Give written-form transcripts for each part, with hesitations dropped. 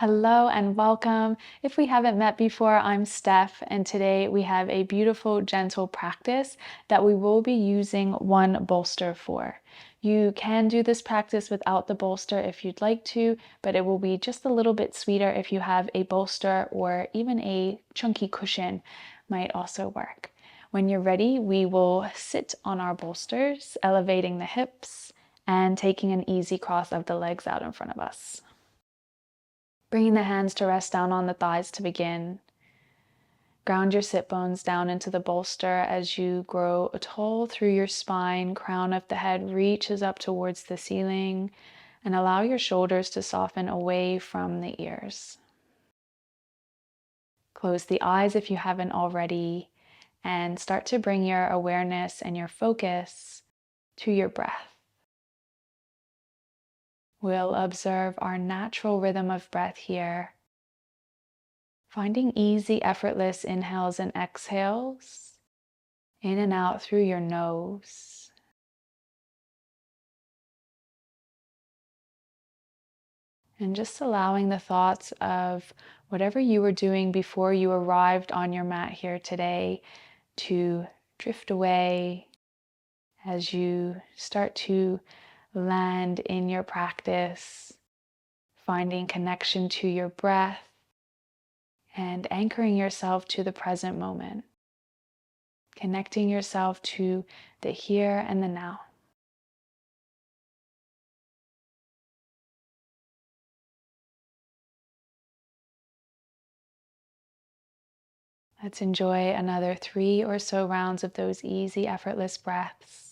Hello and welcome. If we haven't met before, I'm Steph, and today we have a beautiful, gentle practice that we will be using one bolster for. You can do this practice without the bolster if you'd like to, but it will be just a little bit sweeter if you have a bolster or even a chunky cushion might also work. When you're ready, we will sit on our bolsters, elevating the hips and taking an easy cross of the legs out in front of us. Bringing the hands to rest down on the thighs to begin. Ground your sit bones down into the bolster as you grow tall through your spine. Crown of the head reaches up towards the ceiling, and allow your shoulders to soften away from the ears. Close the eyes if you haven't already, and start to bring your awareness and your focus to your breath. We'll observe our natural rhythm of breath here. Finding easy, effortless inhales and exhales, in and out through your nose. And just allowing the thoughts of whatever you were doing before you arrived on your mat here today to drift away as you start to land in your practice, finding connection to your breath and anchoring yourself to the present moment. Connecting yourself to the here and the now. Let's enjoy another 3 or so rounds of those easy, effortless breaths.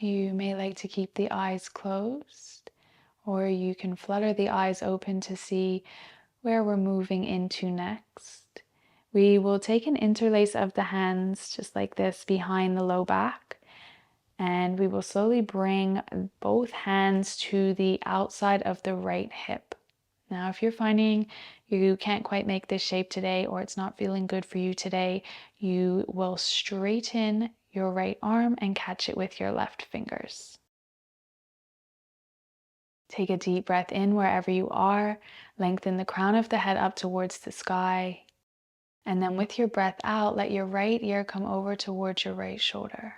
You may like to keep the eyes closed, or you can flutter the eyes open to see where we're moving into next. We will take an interlace of the hands just like this behind the low back, and we will slowly bring both hands to the outside of the right hip. Now, if you're finding you can't quite make this shape today or it's not feeling good for you today, you will straighten your right arm and catch it with your left fingers. Take a deep breath in wherever you are. Lengthen the crown of the head up towards the sky. And then with your breath out, let your right ear come over towards your right shoulder.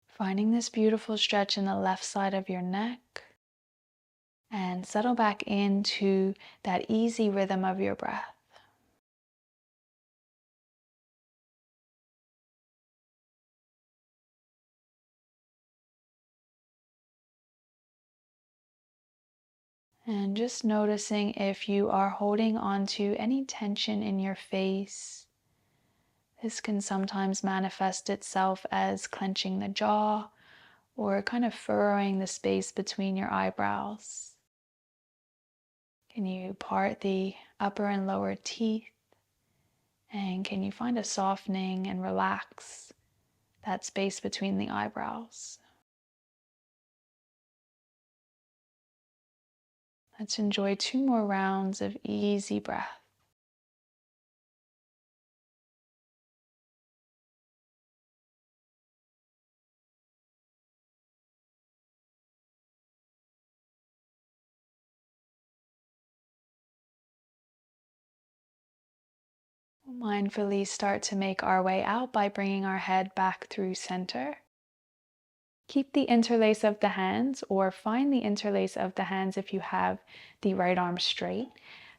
Finding this beautiful stretch in the left side of your neck. And settle back into that easy rhythm of your breath. And just noticing if you are holding on to any tension in your face. This can sometimes manifest itself as clenching the jaw or kind of furrowing the space between your eyebrows. Can you part the upper and lower teeth? And can you find a softening and relax that space between the eyebrows? Let's enjoy 2 more rounds of easy breath. We'll mindfully start to make our way out by bringing our head back through center. Keep the interlace of the hands, or find the interlace of the hands if you have the right arm straight.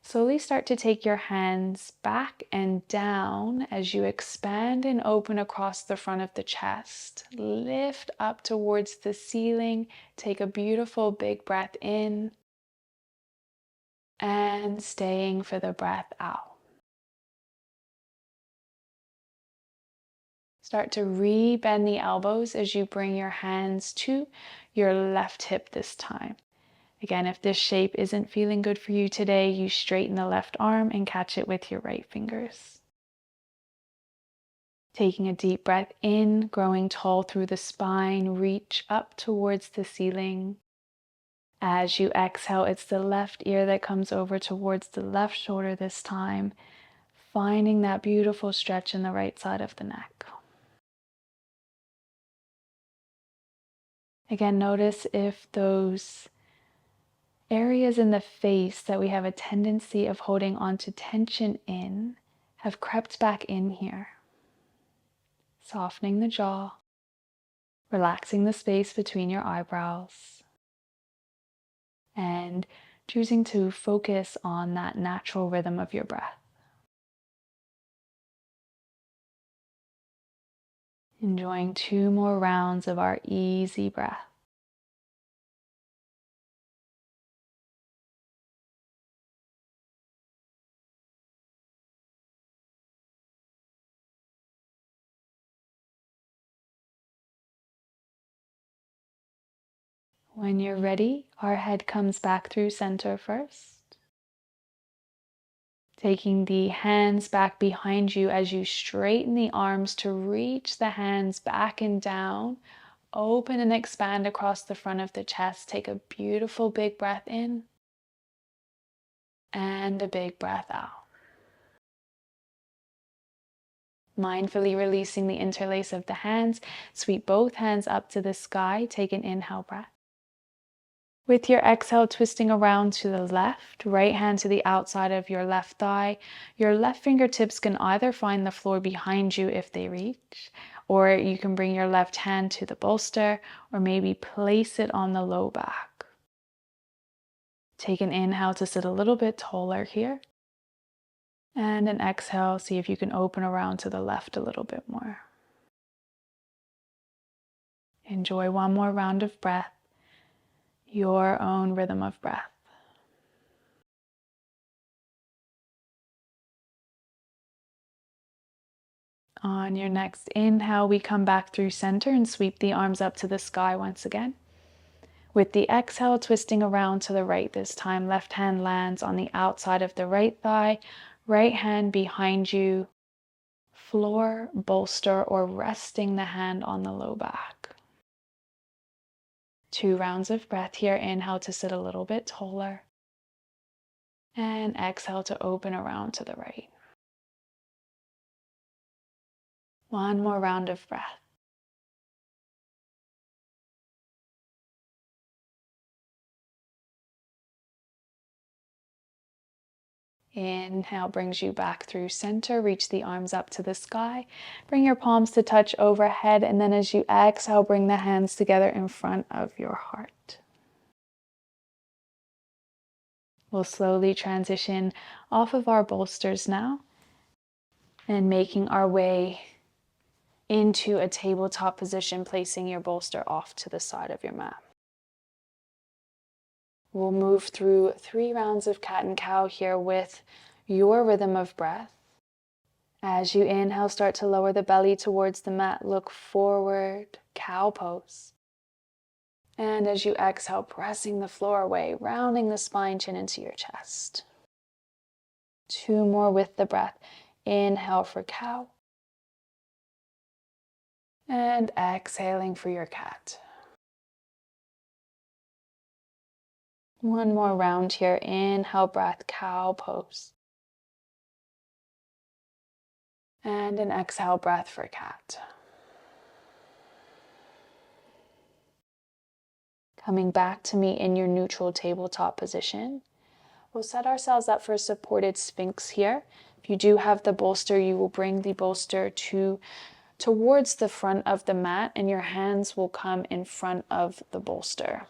Slowly start to take your hands back and down as you expand and open across the front of the chest. Lift up towards the ceiling. Take a beautiful big breath in and staying for the breath out. Start to re-bend the elbows as you bring your hands to your left hip this time. Again, if this shape isn't feeling good for you today, you straighten the left arm and catch it with your right fingers. Taking a deep breath in, growing tall through the spine, reach up towards the ceiling. As you exhale, it's the left ear that comes over towards the left shoulder this time, finding that beautiful stretch in the right side of the neck. Again, notice if those areas in the face that we have a tendency of holding on to tension in have crept back in here. Softening the jaw, relaxing the space between your eyebrows, and choosing to focus on that natural rhythm of your breath. Enjoying 2 more rounds of our easy breath. When you're ready, our head comes back through center first. Taking the hands back behind you as you straighten the arms to reach the hands back and down. Open and expand across the front of the chest. Take a beautiful big breath in and a big breath out. Mindfully releasing the interlace of the hands, sweep both hands up to the sky. Take an inhale breath. With your exhale, twisting around to the left, right hand to the outside of your left thigh. Your left fingertips can either find the floor behind you if they reach, or you can bring your left hand to the bolster, or maybe place it on the low back. Take an inhale to sit a little bit taller here. And an exhale, see if you can open around to the left a little bit more. Enjoy one more round of breath, your own rhythm of breath. On your next inhale, we come back through center and sweep the arms up to the sky once again. With the exhale, twisting around to the right this time, left hand lands on the outside of the right thigh, right hand behind you, floor, bolster, or resting the hand on the low back. 2 rounds of breath here. Inhale to sit a little bit taller. And exhale to open around to the right. One more round of breath. Inhale brings you back through center. Reach the arms up to the sky. Bring your palms to touch overhead. And then as you exhale, bring the hands together in front of your heart. We'll slowly transition off of our bolsters now and making our way into a tabletop position, placing your bolster off to the side of your mat. We'll move through 3 rounds of cat and cow here with your rhythm of breath. As you inhale, start to lower the belly towards the mat, look forward, cow pose. And as you exhale, pressing the floor away, rounding the spine, chin into your chest. 2 more with the breath. Inhale for cow. And exhaling for your cat. 1 more round here. Inhale, breath, cow pose. And an exhale breath for cat. Coming back to me in your neutral tabletop position. We'll set ourselves up for a supported sphinx here. If you do have the bolster, you will bring the bolster towards the front of the mat and your hands will come in front of the bolster.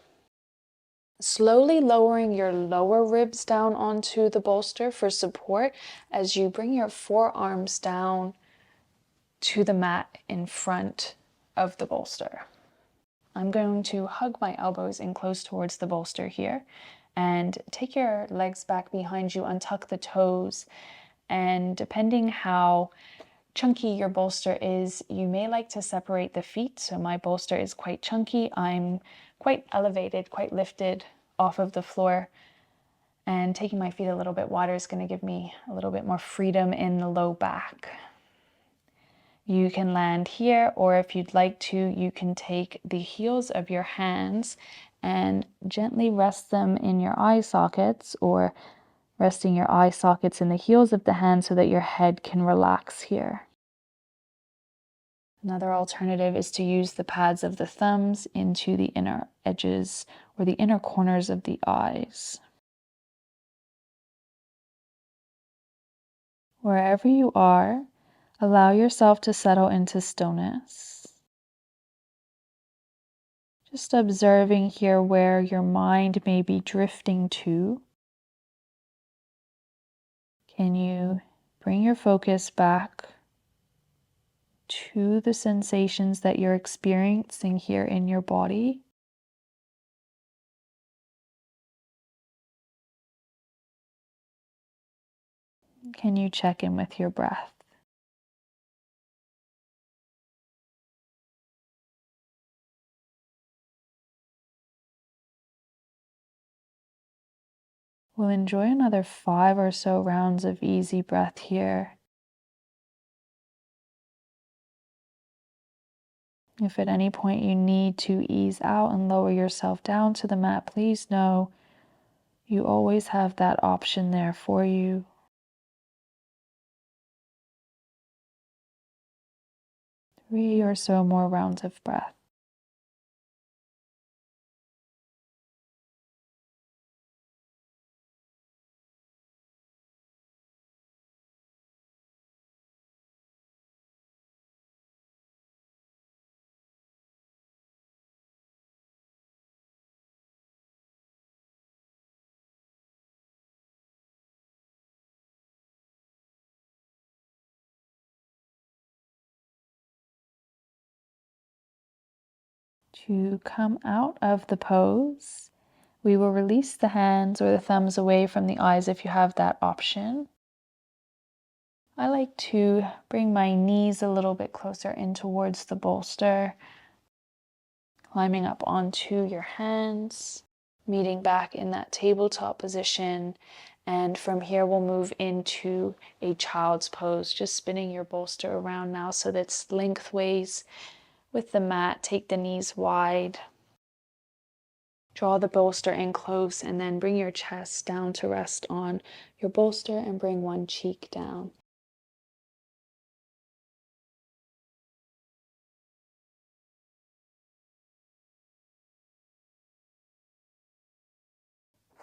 Slowly lowering your lower ribs down onto the bolster for support as you bring your forearms down to the mat in front of the bolster. I'm going to hug my elbows in close towards the bolster here and take your legs back behind you, untuck the toes, and depending how chunky your bolster is, you may like to separate the feet. So my bolster is quite chunky. I'm quite elevated, quite lifted off of the floor, and taking my feet a little bit wider is going to give me a little bit more freedom in the low back. You can land here, or if you'd like to, you can take the heels of your hands and gently rest them in your eye sockets, or resting your eye sockets in the heels of the hands so that your head can relax here. Another alternative is to use the pads of the thumbs into the inner edges or the inner corners of the eyes. Wherever you are, allow yourself to settle into stillness. Just observing here where your mind may be drifting to. Can you bring your focus back to the sensations that you're experiencing here in your body? Can you check in with your breath? We'll enjoy another 5 or so rounds of easy breath here. If at any point you need to ease out and lower yourself down to the mat, please know you always have that option there for you. 3 or so more rounds of breath. To come out of the pose, we will release the hands or the thumbs away from the eyes if you have that option. I like to bring my knees a little bit closer in towards the bolster, climbing up onto your hands, meeting back in that tabletop position. And from here, we'll move into a child's pose, just spinning your bolster around now so that it's lengthways with the mat. Take the knees wide. Draw the bolster in close and then bring your chest down to rest on your bolster and bring one cheek down.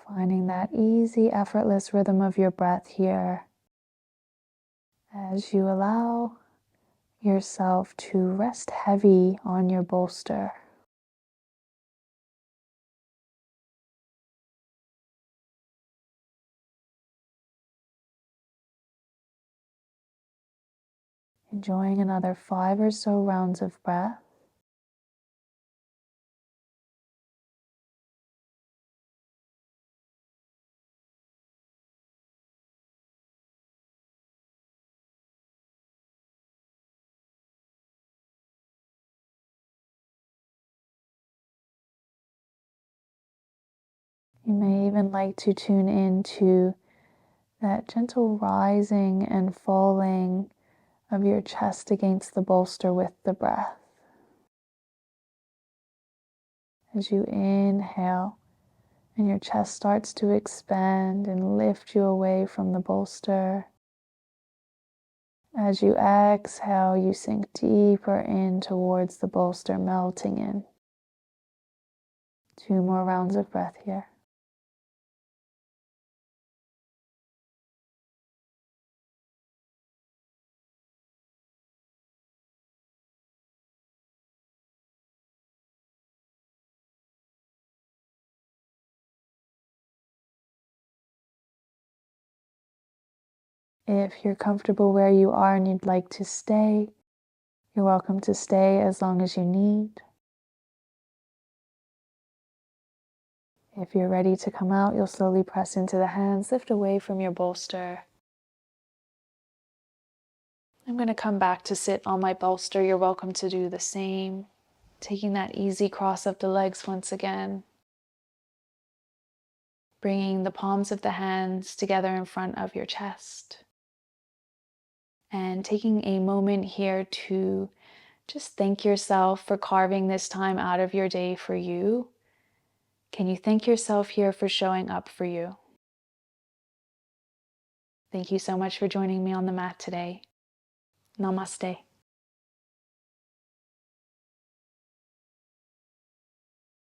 Finding that easy, effortless rhythm of your breath here as you allow yourself to rest heavy on your bolster. Enjoying another 5 or so rounds of breath. You may even like to tune into that gentle rising and falling of your chest against the bolster with the breath. As you inhale and your chest starts to expand and lift you away from the bolster. As you exhale, you sink deeper in towards the bolster, melting in. 2 more rounds of breath here. If you're comfortable where you are and you'd like to stay, you're welcome to stay as long as you need. If you're ready to come out, you'll slowly press into the hands, lift away from your bolster. I'm going to come back to sit on my bolster. You're welcome to do the same. Taking that easy cross of the legs once again. Bringing the palms of the hands together in front of your chest. and taking a moment here to just thank yourself for carving this time out of your day for you. Can you thank yourself here for showing up for you? Thank you so much for joining me on the mat today. Namaste.